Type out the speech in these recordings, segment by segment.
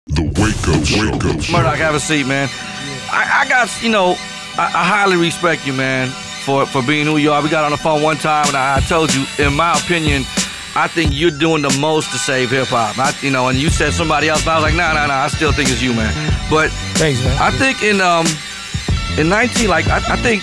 The Wake Up Show. Murdoch, have a seat, man. I got, you know, I highly respect you, man, for being who you are. We got on the phone one time, and I told you, in my opinion, I think you're doing the most to save hip-hop. You know, and you said somebody else, but I was like, nah, I still think it's you, man. But thanks, man. I think in 19, like, I think,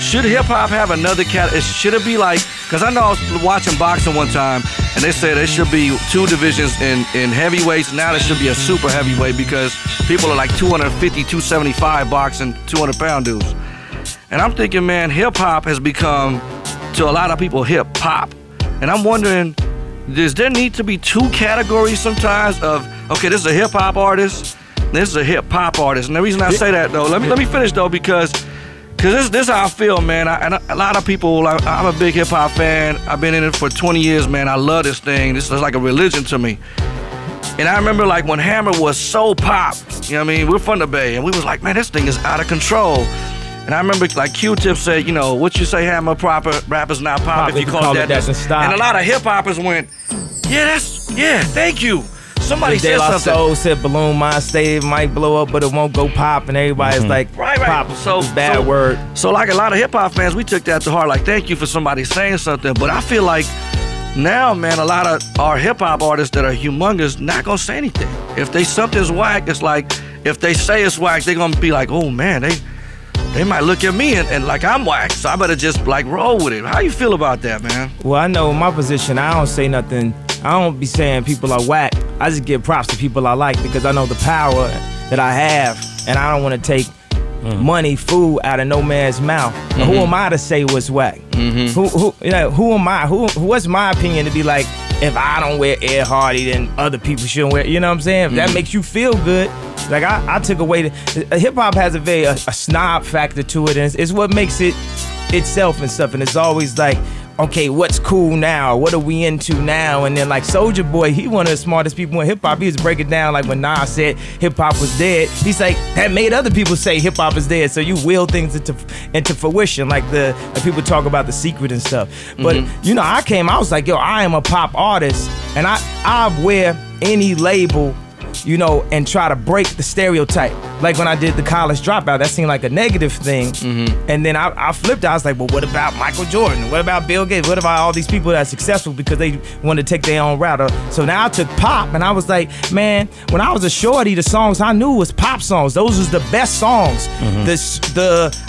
should hip-hop have another category? Should it be like, because I know I was watching boxing one time, and they said there should be 2 divisions in heavyweights. Now there should be a super heavyweight because people are like 250, 275 boxing, 200-pound dudes. And I'm thinking, man, hip-hop has become, to a lot of people, hip-hop. And I'm wondering, does there need to be 2 categories sometimes of, okay, this is a hip-hop artist, this is a hip-hop artist. And the reason I say that, though, let me finish, though, because this is how I feel, man. And a lot of people, I'm a big hip-hop fan. I've been in it for 20 years, man. I love this thing. This is like a religion to me. And I remember, like, when Hammer was so pop, you know what I mean? We're from the Bay, and we was like, man, this thing is out of control. And I remember, like, Q-Tip said, you know, what you say, Hammer, proper rapper's not pop if you call it that. And a lot of hip-hoppers went, yeah, thank you. Somebody said something. Soul said balloon mind state might blow up, but it won't go pop, and everybody's like, right. Pop, bad word. So like a lot of hip hop fans, we took that to heart. Like, thank you for somebody saying something. But I feel like now, man, a lot of our hip hop artists that are humongous not gonna say anything. If something's whack, it's like if they say it's whack, they're gonna be like, oh man, they might look at me and like I'm whack. So I better just like roll with it. How you feel about that, man? Well, I know in my position, I don't say nothing. I don't be saying people are whack. I just give props to people I like because I know the power that I have, and I don't want to take money, food out of no man's mouth. Who am I to say what's whack? Who am I? What's my opinion to be like, if I don't wear Ed Hardy, then other people shouldn't wear, you know what I'm saying? If that makes you feel good, like I took away hip-hop has a snob factor to it, and it's what makes it itself and stuff, and it's always like, okay, what's cool now? What are we into now? And then like Soulja Boy, he one of the smartest people in hip-hop. He was breaking down like when Nas said hip-hop was dead. He's like, that made other people say hip-hop is dead. So you will things into fruition, like people talk about The Secret and stuff. But you know, I was like, yo, I am a pop artist, and I wear any label, you know, and try to break the stereotype. Like when I did the College Dropout, that seemed like a negative thing. And then I flipped it. I was like, well, what about Michael Jordan? What about Bill Gates? What about all these people that are successful because they want to take their own route? So now I took pop, and I was like, man, when I was a shorty, the songs I knew was pop songs. Those was the best songs.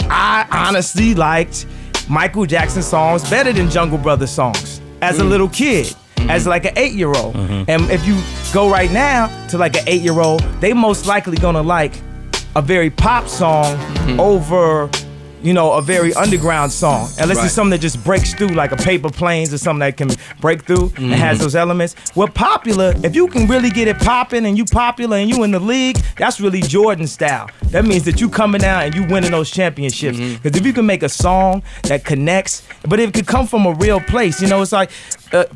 I honestly liked Michael Jackson songs better than Jungle Brothers songs as a little kid. As like an 8-year-old. And if you go right now to like an 8-year-old, they most likely gonna like a very pop song over, you know, a very underground song. Unless it's something that just breaks through, like a Paper Planes or something that can break through and has those elements. Well, popular, if you can really get it popping and you popular and you in the league, that's really Jordan style. That means that you coming out and you winning those championships. Because if you can make a song that connects, but it could come from a real place, you know, it's like,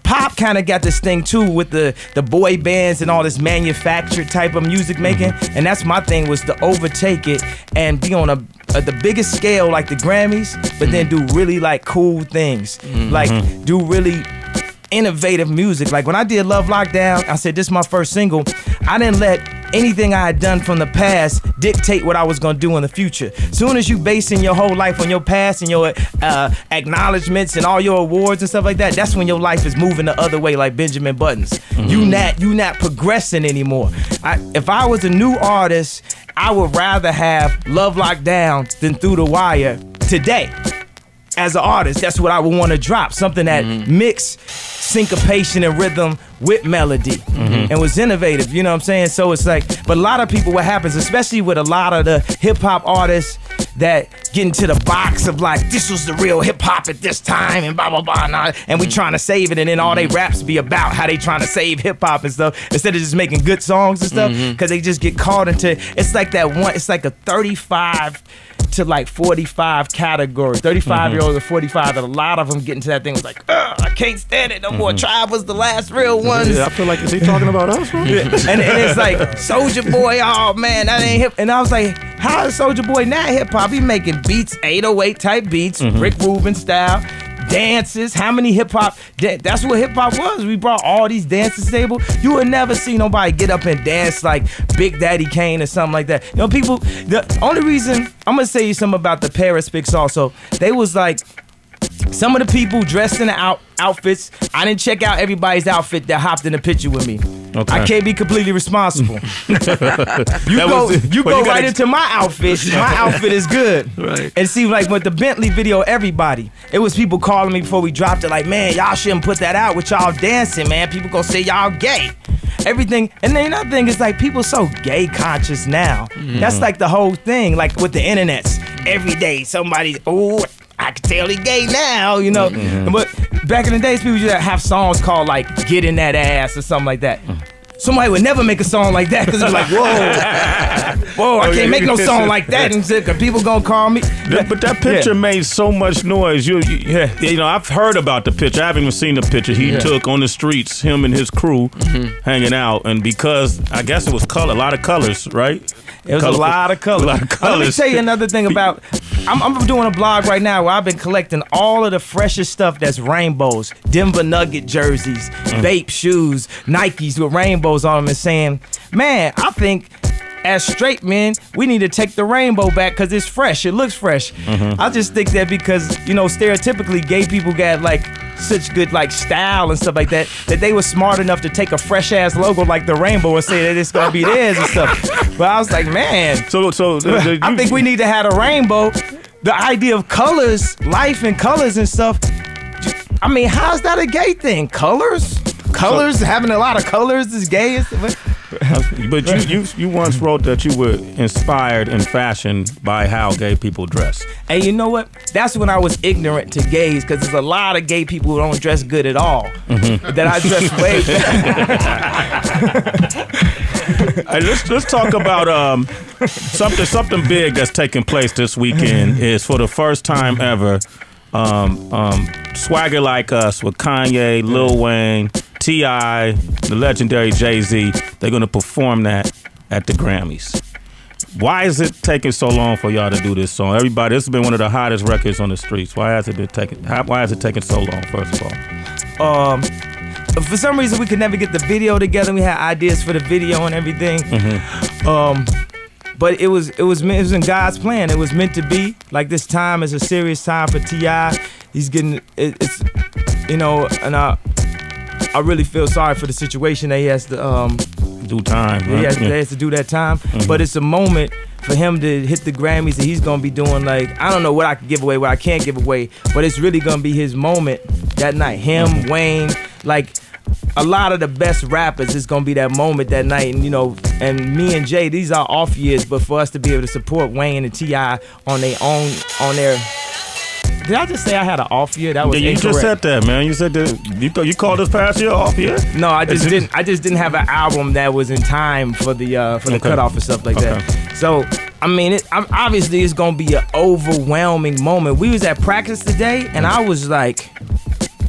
pop kind of got this thing too with the boy bands and all this manufactured type of music making, and that's my thing, was to overtake it and be on the biggest scale like the Grammys, but then do really like cool things, like do really innovative music. Like when I did Love Lockdown, I said this is my first single. I didn't let anything I had done from the past dictate what I was gonna do in the future. Soon as you basing your whole life on your past and your acknowledgments and all your awards and stuff like that, that's when your life is moving the other way, like Benjamin Button's. You not progressing anymore. If I was a new artist, I would rather have Love Lockdown than Through the Wire today. As an artist, that's what I would want to drop. Something that mixed syncopation and rhythm with melody and was innovative, you know what I'm saying? So it's like, but a lot of people, what happens, especially with a lot of the hip hop artists that get into the box of like, this was the real hip hop at this time and blah, blah, blah, and we trying to save it, and then all they raps be about how they trying to save hip hop and stuff, instead of just making good songs and stuff, because they just get caught into, it's like that one, it's like a 35 to like 45 category, 35-year-olds to 45, and a lot of them get into that thing, was like, I can't stand it no more. Tribe was the last real ones. Yeah, I feel like, is he talking about us, bro? and it's like, Soulja Boy, oh man, that ain't hip. And I was like, how is Soulja Boy not hip hop? He making beats, 808 type beats, Rick Rubin style, dances. How many hip hop? That's what hip hop was. We brought all these dances to the table. You would never see nobody get up and dance like Big Daddy Kane or something like that. You know, people. The only reason I'm gonna say you something about the Paris Pics also. They was like. Some of the people dressed in the outfits, I didn't check out everybody's outfit that hopped in the picture with me. Okay. I can't be completely responsible. you go right into my outfit. My outfit is good. Right. And see, like with the Bentley video, everybody, it was people calling me before we dropped it, like, man, y'all shouldn't put that out with y'all dancing, man. People gonna say y'all gay. Everything. And then another thing is like people so gay conscious now. That's like the whole thing, like with the internets. Every day somebody's, oh, I can tell he gay now, you know. But back in the days, people used to have songs called like "Get in That Ass" or something like that. Somebody would never make a song like that because it's like, whoa, I can't make no song like that. And people gonna call me. But that picture made so much noise. You know, I've heard about the picture. I haven't even seen the picture he took on the streets, him and his crew hanging out. And because I guess it was a lot of colors, right? It was a lot of colors. Let me tell you another thing about. I'm doing a blog right now where I've been collecting all of the freshest stuff that's rainbows, Denver Nugget jerseys, vape shoes, Nikes with rainbows on them, and saying, man, I think as straight men, we need to take the rainbow back because it's fresh. It looks fresh. I just think that because, you know, stereotypically gay people got like such good like style and stuff like that, that they were smart enough to take a fresh ass logo like the rainbow and say that it's gonna be theirs and stuff. But I was like, man, I think we need to have a rainbow. The idea of colors, life and colors and stuff. I mean, how's that a gay thing? Colors, having a lot of colors is gay. But you once wrote that you were inspired in fashion by how gay people dress. And you know what? That's when I was ignorant to gays, because there's a lot of gay people who don't dress good at all. That I dress way better. Hey, let's talk about something big that's taking place this weekend. Is for the first time ever, Swagger Like Us with Kanye, Lil Wayne, T.I., the legendary Jay-Z. They're going to perform that at the Grammys. Why is it taking so long for y'all to do this song? Everybody, this has been one of the hottest records on the streets. Why has it taking so long, first of all? For some reason, we could never get the video together. We had ideas for the video and everything. But it was in God's plan. It was meant to be. Like, this time is a serious time for T.I. He's getting, it's, you know, and I really feel sorry for the situation that he has to do time. Right? He has to do that time. But it's a moment for him to hit the Grammys, and he's gonna be doing, like, I don't know what I can give away, what I can't give away, but it's really gonna be his moment that night. Him, Wayne, like a lot of the best rappers, it's gonna be that moment that night. And you know, and me and Jay, these are off years, but for us to be able to support Wayne and T.I. on their own, on their. Did I just say I had an off year? That was incorrect. You just said that, man. You said that you called this past year off year? No, I just didn't. I just didn't have an album that was in time for the cutoff and stuff like that. So I mean, obviously it's gonna be an overwhelming moment. We was at practice today, and I was like,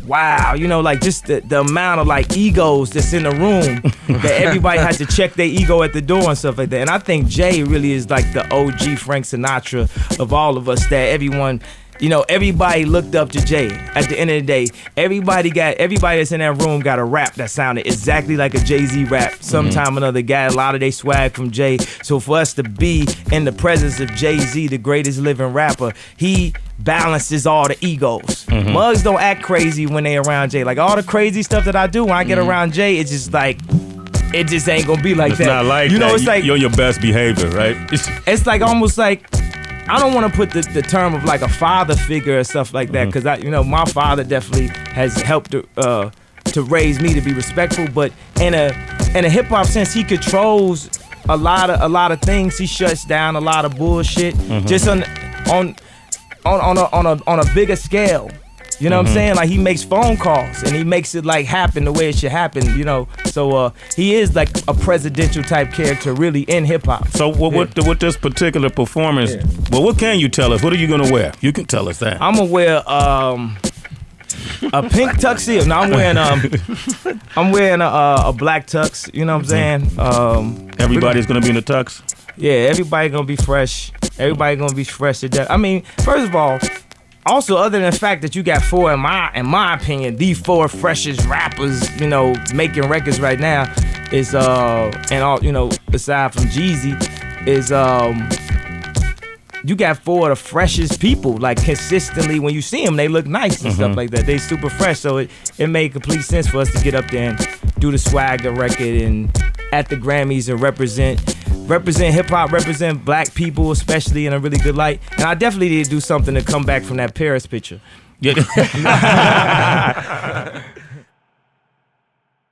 wow, you know, like just the amount of like egos that's in the room that everybody has to check their ego at the door and stuff like that. And I think Jay really is like the OG Frank Sinatra of all of us, that everyone. You know, everybody looked up to Jay. At the end of the day, everybody that's in that room got a rap that sounded exactly like a Jay-Z rap. Sometime or another, got a lot of they swag from Jay. So for us to be in the presence of Jay-Z, the greatest living rapper, he balances all the egos. Mugs don't act crazy when they around Jay. Like all the crazy stuff that I do when I get around Jay, it's just like, it just ain't gonna be like that. It's not like you know, it's like you're your best behavior, right? It's like almost like, I don't want to put the term of like a father figure or stuff like that, because you know, my father definitely has helped to raise me to be respectful. But in a hip hop sense, he controls a lot of things. He shuts down a lot of bullshit just on a bigger scale. You know what I'm saying? Like, he makes phone calls and he makes it like happen the way it should happen, you know. So he is like a presidential type character really in hip hop. So with this particular performance, well, what can you tell us? What are you gonna wear? You can tell us that. I'm gonna wear a pink tuxedo. No, I'm wearing a black tux, you know what I'm saying? Everybody's gonna be in the tux? Yeah, everybody gonna be fresh. Everybody gonna be fresh to death. I mean, first of all, also, other than the fact that you got four, in my opinion, the four freshest rappers, you know, making records right now, is and all, you know, aside from Jeezy, is you got four of the freshest people. Like consistently, when you see them, they look nice and stuff like that. They super fresh, so it made complete sense for us to get up there and do the Swagger record and at the Grammys and represent hip hop, represent black people, especially in a really good light. And I definitely need to do something to come back from that Paris picture. Yeah.